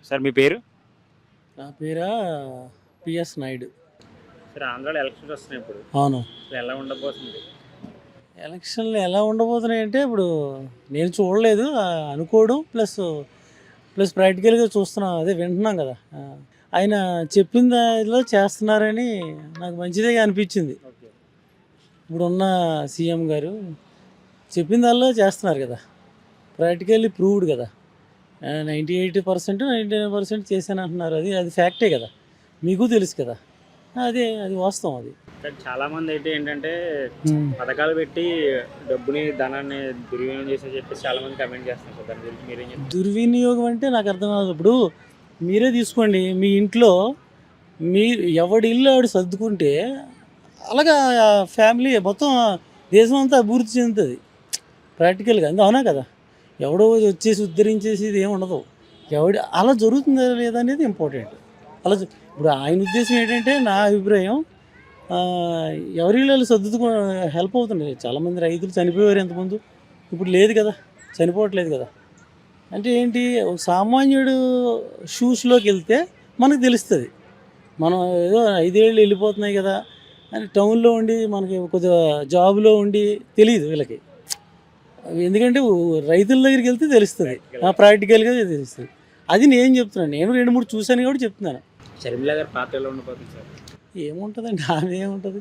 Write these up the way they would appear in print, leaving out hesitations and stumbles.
Sir మీ పేరు? నా పేరా PS Naidu. Sir ఆంధ్రాలో ఎలక్షన్స్ వస్తున్నాయి ఇప్పుడు. అవును. అసలు ఎలా ఉండబోతుంది? ఎలక్షన్లు ఎలా ఉండబోతున్నాయి అంటే ఇప్పుడు నేను చూడలేదు, అనుకోవడం ప్లస్ ప్లస్ ప్రాక్టికల్గా చూస్తున్నాం, అదే వింటున్నాం కదా. ఆయన చెప్పిన దానిలో చేస్తున్నారని నాకు మంచిదే అనిపించింది. ఓకే. ఇప్పుడున్న సీఎం గారు చెప్పిన దానిలో చేస్తున్నారు కదా, ప్రాక్టికల్లీ ప్రూవ్డ్ కదా. 98% 99% చేశాను అంటున్నారు. అది అది ఫ్యాక్టే కదా, మీకు తెలుసు కదా. అది వాస్తవం. అది కానీ చాలా మంది అయితే ఏంటంటే పథకాలు పెట్టి డబ్బుని ధనాన్ని దుర్వినియోగం చేసి చెప్పేసి చాలా మంది కమెంట్ చేస్తున్నారు సార్. దాని గురించి మీరేం చెప్తారు? దుర్వినియోగం అంటే నాకు అర్థం కాదు. ఇప్పుడు మీరే తీసుకోండి, మీ ఇంట్లో మీరు ఎవడి ఇల్లు ఆవిడ సర్దుకుంటే అలాగా ఫ్యామిలీ మొత్తం దేశం అంతా అభివృద్ధి చెందుతుంది ప్రాక్టికల్గా. అవునా కదా, ఎవడో వచ్చేసి ఉద్ధరించేసి ఇది ఏమి ఉండదు. అలా జరుగుతుందా లేదా అనేది ఇంపార్టెంట్. ఇప్పుడు ఆయన ఉద్దేశం ఏంటంటే, నా అభిప్రాయం, ఎవరిళ్ళు సర్దుకు హెల్ప్ అవుతుంది. చాలామంది రైతులు చనిపోయారు ఎంతమంది, ఇప్పుడు లేదు కదా, చనిపోవట్లేదు కదా. అంటే ఏంటి, ఒక సామాన్యుడు షూస్లోకి వెళ్తే మనకు తెలుస్తుంది. మనం ఏదో 5 ఏళ్ళు వెళ్ళిపోతున్నాయి కదా అని టౌన్లో ఉండి మనకి కొద్దిగా జాబ్లో ఉండి తెలియదు వీళ్ళకి. ఎందుకంటే రైతుల దగ్గరికి వెళ్తే తెలుస్తుంది, ప్రాక్టికల్గా తెలుస్తుంది. అది నేను చెప్తున్నాను. నేను 2-3 చూశాను కాబట్టి చెప్తున్నాను. షర్మిల గారి పాత్ర ఎలా ఉండబోతుంది సార్? ఏముంటుందండి, ఆమె ఏముంటుంది.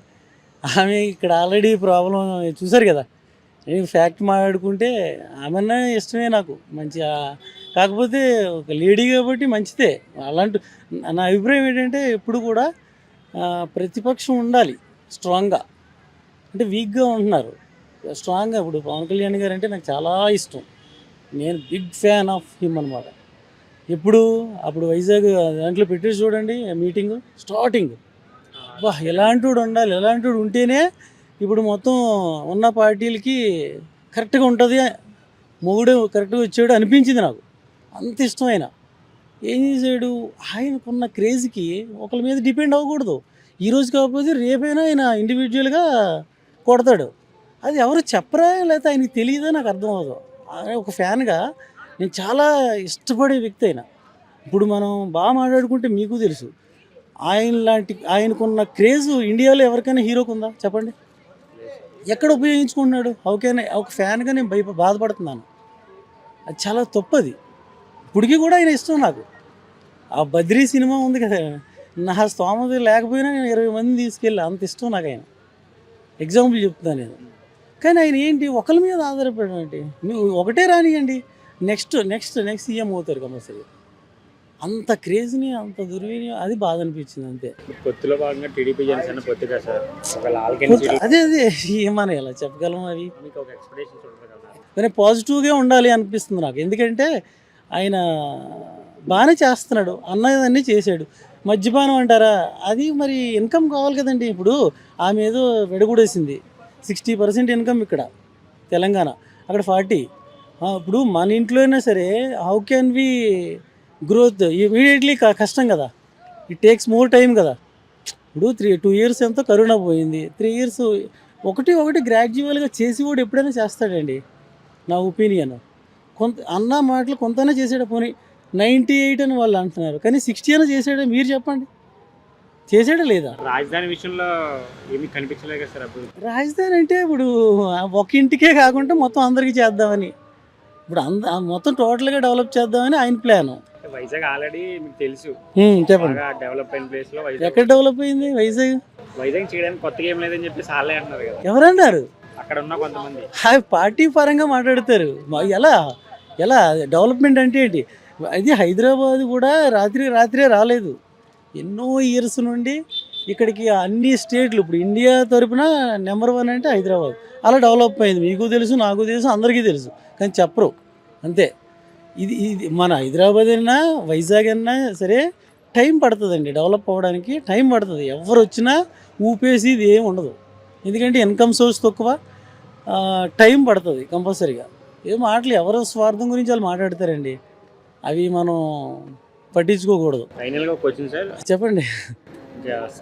ఆమె ఇక్కడ ఆల్రెడీ ప్రాబ్లం చూశారు కదా. నేను ఫ్యాక్ట్ మాట్లాడుకుంటే ఆమెన్నా ఇష్టమే నాకు మంచిగా. కాకపోతే ఒక లేడీ కాబట్టి మంచిదే. అలాంటి నా అభిప్రాయం ఏంటంటే, ఎప్పుడు కూడా ప్రతిపక్షం ఉండాలి స్ట్రాంగ్గా. అంటే వీక్గా ఉంటున్నారు, స్ట్రాంగ్గా. ఇప్పుడు పవన్ కళ్యాణ్ గారు అంటే నాకు చాలా ఇష్టం. నేను బిగ్ ఫ్యాన్ ఆఫ్ హిమ్ అనమాట. అప్పుడు వైజాగ్ దాంట్లో పెట్టేసి చూడండి మీటింగ్ స్టార్టింగ్. ఎలాంటి ఉండాలి, ఎలాంటి ఉంటేనే ఇప్పుడు మొత్తం ఉన్న పార్టీలకి కరెక్ట్గా ఉంటుంది, మొగుడు కరెక్ట్గా వచ్చాడు అనిపించింది నాకు. అంత ఇష్టం ఆయన. ఏం చేశాడు, ఆయనకున్న క్రేజ్కి ఒకరి మీద డిపెండ్ అవ్వకూడదు. ఈరోజు కాకపోతే రేపైనా ఆయన ఇండివిజువల్గా కొడతాడు. అది ఎవరు చెప్పరా, లేకపోతే ఆయనకి తెలియదా నాకు అర్థం అవ్వదు. ఒక ఫ్యాన్గా నేను చాలా ఇష్టపడే వ్యక్తి అయినా. ఇప్పుడు మనం బాగా మాట్లాడుకుంటే మీకు తెలుసు, ఆయనకున్న క్రేజ్ ఇండియాలో ఎవరికైనా హీరోకు ఉందా చెప్పండి? ఎక్కడ ఉపయోగించుకుంటున్నాడు? ఒక ఫ్యాన్గా నేను బాధపడుతున్నాను. అది చాలా తప్పది. ఇప్పటికీ కూడా ఆయన ఇష్టం నాకు. ఆ బద్రీ సినిమా ఉంది కదా, నా స్తోమత లేకపోయినా నేను 20 మందిని తీసుకెళ్ళి, అంత ఇష్టం నాకు ఆయన. ఎగ్జాంపుల్ చెప్తున్నాను నేను. కానీ ఆయన ఏంటి, ఒకరి మీద ఆధారపడండి. నువ్వు ఒకటే రానియండి, నెక్స్ట్ సీఎం అవుతారు కంపల్సరీ. అంత క్రేజ్ని, అంత దుర్వినియోగం, అది బాధ అనిపించింది అంతే. పొత్తులో భాగంగా టీడీపీ జనసేన పొత్తుగా సార్, అదే ఏమని ఎలా చెప్పగలం. అవి మీకు ఒక ఎక్స్పెక్టేషన్స్ ఉంటుంది కదా, కానీ పాజిటివ్గా ఉండాలి అనిపిస్తుంది నాకు. ఎందుకంటే ఆయన బాగానే చేస్తున్నాడు, అన్నదన్నీ చేశాడు. మద్యపానం అంటారా, అది మరి ఇన్కమ్ కావాలి కదండి. ఇప్పుడు ఆమె ఏదో వెడగూడేసింది, 60% ఇన్కమ్ ఇక్కడ తెలంగాణ, అక్కడ 40. ఇప్పుడు మన ఇంట్లో అయినా సరే, how can we growth immediately? కష్టం కదా, ఇట్ టేక్స్ మోర్ టైం కదా. ఇప్పుడు 2 years ఎంతో కరోనా పోయింది, 3 years ఒకటి గ్రాడ్యువల్గా చేసి కూడా ఎప్పుడైనా చేస్తాడండి, నా ఒపీనియన్. అన్న మాటలు కొంతనే చేసాడు. పోనీ 98 అని వాళ్ళు అంటున్నారు, కానీ 60 అయినా చేసాడా? మీరు చెప్పండి, చేసాడా లేదా? రాజధాని విషయంలో ఏమీ కనిపించలేదు కదా సార్ అప్పుడు. రాజధాని అంటే ఇప్పుడు ఒక ఇంటికే కాకుండా మొత్తం అందరికీ చేద్దామని, ఇప్పుడు మొత్తం టోటల్గా డెవలప్ చేద్దామని ఆయన ప్లాను. వైజాగ్ ఆల్రెడీ మీకు తెలుసు, చెప్పండి. డెవలప్ అయిన ప్లేస్ లో ఎక్కడ డెవలప్ అయింది వైజాగ్ చేయడానికి కొత్తగా ఏం లేదని చెప్పేసి వాళ్ళే అంటున్నారు కదా. ఎవరన్నారు? అక్కడ ఉన్న కొంతమంది పార్టీ పరంగా మాట్లాడతారు. ఎలా డెవలప్మెంట్ అంటే ఏంటి? అది హైదరాబాద్ కూడా రాత్రే రాలేదు. ఎన్నో ఇయర్స్ నుండి ఇక్కడికి అన్ని స్టేట్లు, ఇప్పుడు ఇండియా తరపున నెంబర్ 1 అంటే హైదరాబాద్. అలా డెవలప్ అయింది. మీకు తెలుసు, నాకు తెలుసు, అందరికీ తెలుసు, కానీ చెప్పరు అంతే. ఇది మన హైదరాబాద్ అయినా వైజాగ్ అయినా సరే టైం పడుతుందండి, డెవలప్ అవ్వడానికి టైం పడుతుంది. ఎవరు వచ్చినా ఊపేసి ఇది ఏమి ఉండదు, ఎందుకంటే ఇన్కమ్ సోర్స్ తక్కువ, టైం పడుతుంది కంపల్సరీగా. ఏ మాటలు ఎవరో స్వార్థం గురించి వాళ్ళు మాట్లాడతారండి, అవి మనం పట్టించుకోకూడదు. ఫైనల్గా ఒక క్వశ్చన్ సార్, చెప్పండి.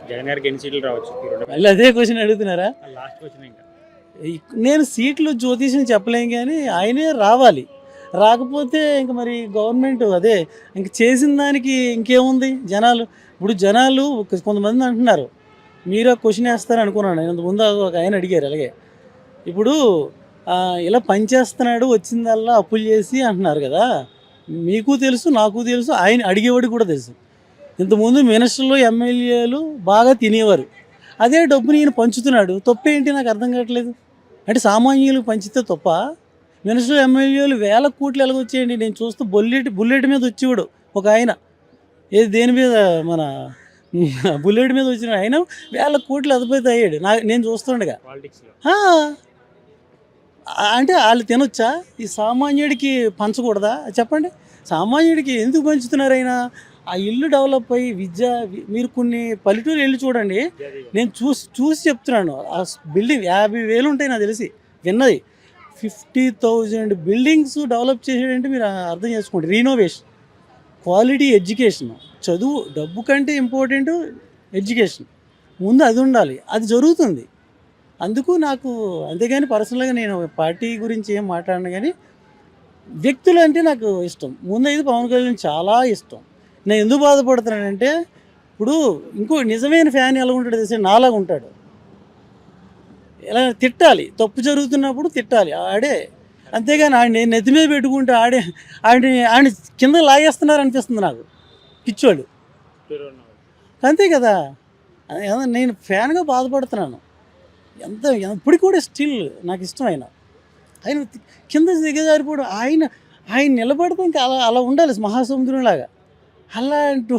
జగన్ గారికి ఎన్ని సీట్లు రావచ్చు? మళ్ళీ అదే క్వశ్చన్ అడుగుతున్నారా? Last question. ఇంకా నేను సీట్లు జ్యోతిష్యం చెప్పలేం, కానీ ఆయనే రాకపోతే ఇంక మరి గవర్నమెంట్ అదే ఇంక చేసిన దానికి ఇంకేముంది జనాలు. ఇప్పుడు జనాలు కొంతమంది అంటున్నారు, మీరు ఆ క్వశ్చన్ వేస్తారు అనుకున్నాను నేను. ముందు ఒక ఆయన అడిగారు అలాగే. ఇప్పుడు ఇలా పని చేస్తున్నాడు వచ్చిందల్లా అప్పులు చేసి అంటున్నారు కదా. మీకు తెలుసు, నాకు తెలుసు, ఆయన అడిగేవాడికి కూడా తెలుసు. ఇంతకుముందు మినిస్టర్లు ఎమ్మెల్యేలు బాగా తినేవారు. అదే డబ్బుని ఈయన పంచుతున్నాడు. తప్పేంటి నాకు అర్థం కావట్లేదు. అంటే సామాన్యులు పంచితే తప్ప, మినిస్టర్లు ఎమ్మెల్యేలు వేల కోట్లు ఎలాగొచ్చేయండి. నేను చూస్తూ బుల్లెట్ మీద వచ్చేవాడు ఒక ఆయన. ఏది దేని మీద మన బుల్లెట్ మీద వచ్చిన ఆయన వేల కోట్లు అధిపతి అయ్యాడు. నేను చూస్తుండగా. పాలిటిక్స్లో ఆ, అంటే వాళ్ళు తినొచ్చా? ఈ సామాన్యుడికి పంచకూడదా చెప్పండి. సామాన్యుడికి ఎందుకు పంచుతున్నారు ఆయన? ఆ ఇల్లు డెవలప్ అయ్యి మీరు కొన్ని పల్లెటూరు వెళ్ళి చూడండి. నేను చూసి చెప్తున్నాను. ఆ బిల్డింగ్ 50,000 ఉంటాయి నాకు తెలిసి విన్నది. 50,000 బిల్డింగ్స్ డెవలప్ చేసేటంటే మీరు అర్థం చేసుకోండి. రీనోవేషన్, క్వాలిటీ ఎడ్యుకేషన్. చదువు డబ్బు కంటే ఇంపార్టెంట్ ఎడ్యుకేషన్. ముందు అది ఉండాలి. అది జరుగుతుంది. అందుకు నాకు అంతేగాని పర్సనల్గా నేను పార్టీ గురించి ఏం మాట్లాడను, కానీ వ్యక్తులు అంటే నాకు ఇష్టం. ముందైతే పవన్ కళ్యాణ్ చాలా ఇష్టం. నేను ఎందుకు బాధపడుతున్నానంటే, ఇప్పుడు ఇంకో నిజమైన ఫ్యాన్ ఎలా ఉంటాడు తెలిసి నాలాగా ఉంటాడు. ఎలా తిట్టాలి, తప్పు జరుగుతున్నప్పుడు తిట్టాలి ఆడే. అంతేగాని ఆయన నెత్తి మీద పెట్టుకుంటే ఆయన కింద లాగేస్తున్నారు అనిపిస్తుంది నాకు, పిచ్చోళ్ళు. అంతే కదా. నేను ఫ్యాన్గా బాధపడుతున్నాను. ఇప్పటికి కూడా స్టిల్ నాకు ఇష్టం ఆయన కింద దిగజారిపోడు. ఆయన నిలబడితే ఇంకా అలా ఉండాలి మహాసముద్రంలాగా. అలాంటి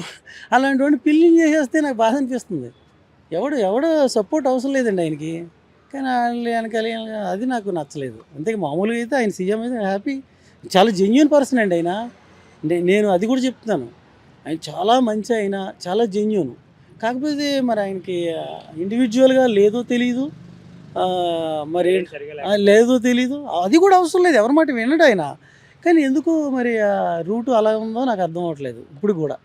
వాడిని పిల్లింగ్ చేసేస్తే నాకు బాధ అనిపిస్తుంది. ఎవడు సపోర్ట్ అవసరం లేదండి ఆయనకి. కానీ వాళ్ళు వెనకాల అది నాకు నచ్చలేదు. అంతే మామూలుగా అయితే ఆయన సీఎం అయితే హ్యాపీ. చాలా జెన్యూన్ పర్సన్ అండి ఆయన. నేను అది కూడా చెప్తున్నాను. ఆయన చాలా మంచి, ఆయన చాలా జెన్యూన్. కాకపోతే మరి ఆయనకి ఇండివిజువల్గా లేదో తెలీదు, మరి లేదో తెలీదు. అది కూడా అవసరం లేదు, ఎవరి మాట వినడు ఆయన. కానీ ఎందుకు మరి రూటు అలా ఉందో నాకు అర్థం అవ్వట్లేదు ఇప్పుడు కూడా.